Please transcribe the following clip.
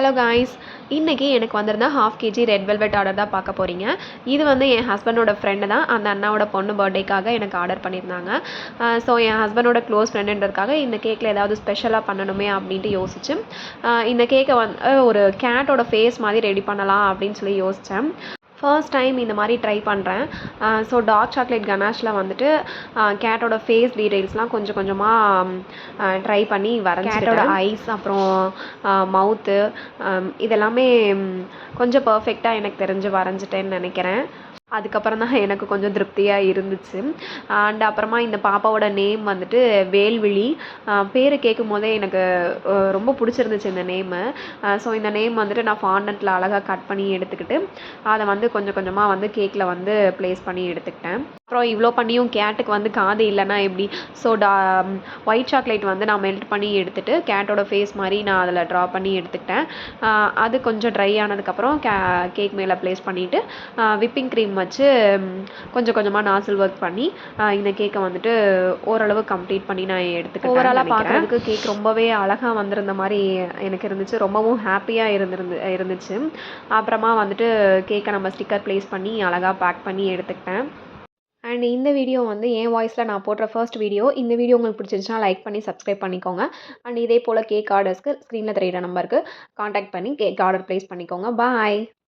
Hello guys, இன்றைக்கி எனக்கு வந்திருந்தா 1/2 kg ரெட் வெல்வெட் ஆர்டர் தான் பார்க்க போகிறீங்க. இது வந்து என் ஹஸ்பண்டோட ஃப்ரெண்டு தான். அந்த அண்ணாவோட பொண்ணு பர்த்டேக்காக எனக்கு ஆர்டர் பண்ணியிருந்தாங்க. ஸோ என் ஹஸ்பண்டோட க்ளோஸ் ஃப்ரெண்டுன்றதுக்காக இந்த கேக்கில் ஏதாவது ஸ்பெஷலாக பண்ணணுமே அப்படின்ட்டு யோசிச்சு இந்த கேக்கை ஒரு கேட்டோட ஃபேஸ் மாதிரி ரெடி பண்ணலாம் அப்படின்னு சொல்லி யோசித்தேன். ஃபர்ஸ்ட் டைம் இந்த மாதிரி ட்ரை பண்ணுறேன். ஸோ டார்க் சாக்லேட் கனாஷில் வந்துட்டு கேட்டோட ஃபேஸ் டீட்டெயில்ஸ்லாம் கொஞ்சம் கொஞ்சமாக ட்ரை பண்ணி கேட்டோட ஐஸ் அப்புறம் மவுத்து இதெல்லாமே கொஞ்சம் பர்ஃபெக்டாக எனக்கு தெரிஞ்சு வரைஞ்சிட்டேன்னு நினைக்கிறேன். அதுக்கப்புறம் தான் எனக்கு கொஞ்சம் திருப்தியாக இருந்துச்சு. அண்ட் அப்புறமா இந்த பாப்பாவோட நேம் வந்துட்டு வேல்விழி. பேர் கேட்கும் போதே எனக்கு ரொம்ப பிடிச்சிருந்துச்சு இந்த நேமு. ஸோ இந்த நேம் வந்துட்டு நான் ஃபாண்டன்ட்டில் அழகாக கட் பண்ணி எடுத்துக்கிட்டு அதை வந்து கொஞ்சம் கொஞ்சமாக வந்து கேக்கில் வந்து ப்ளேஸ் பண்ணி எடுத்துக்கிட்டேன். அப்புறம் இவ்வளோ பண்ணியும் கேட்டுக்கு வந்து காது இல்லைன்னா எப்படி? ஸோ ஒயிட் சாக்லேட் வந்து நான் மெல்ட் பண்ணி எடுத்துகிட்டு கேட்டோட ஃபேஸ் மாதிரி நான் அதில் ட்ரா பண்ணி எடுத்துக்கிட்டேன். அது கொஞ்சம் ட்ரை ஆனதுக்கப்புறம் கேக் மேலே ப்ளேஸ் பண்ணிவிட்டு விப்பிங் க்ரீம் வச்சு கொஞ்சம் கொஞ்சமாக நாசில் ஒர்க் பண்ணி இந்த கேக்கை வந்துட்டு ஓரளவு கம்ப்ளீட் பண்ணி நான் எடுத்துக்கிட்டேன். ஓவராலாக பார்க்குறதுக்கு கேக் ரொம்பவே அழகாக வந்திருந்த மாதிரி எனக்கு இருந்துச்சு. ரொம்பவும் ஹாப்பியாக இருந்துச்சு. அப்புறமா வந்துட்டு கேக்கை நம்ம ஸ்டிக்கர் ப்ளேஸ் பண்ணி அழகாக பேக் பண்ணி எடுத்துக்கிட்டேன். அண்ட் இந்த வீடியோ வந்து என் வாய்ஸில் நான் போடுற ஃபர்ஸ்ட் வீடியோ. இந்த வீடியோ உங்களுக்கு பிடிச்சிருந்துச்சுன்னா லைக் பண்ணி சப்ஸ்கிரைப் பண்ணிக்கோங்க. அண்ட் இதே போல் கேக் ஆர்டர்ஸ்க்கு ஸ்க்ரீனில் தெரியிற நம்பருக்கு காண்டாக்ட் பண்ணி கேக் ஆர்டர் ப்ளேஸ் பண்ணிக்கோங்க. பாய்.